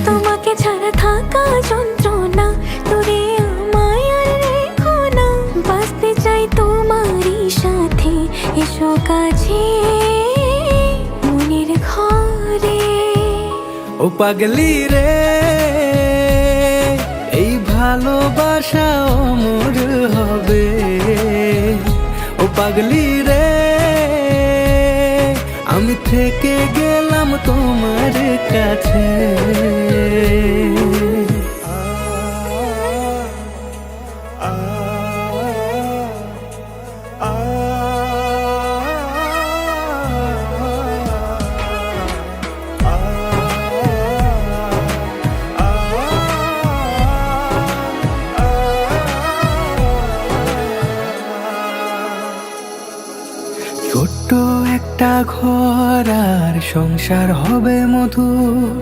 তোমাকে ছাড়া থাকা যন্ত্রণা, দূরে আমায় আর রেখো না। বাঁচতে চাই তোমারই সাথে, এসো কাছে মনের ঘরে। ও পাগলি রে, এই ভালোবাসা অমর হবে। ও পাগলি রে, আমি থেকে গেলাম তোমার কাছে। ছোট্ট একটা ঘর আর সংসার হবে মধুর।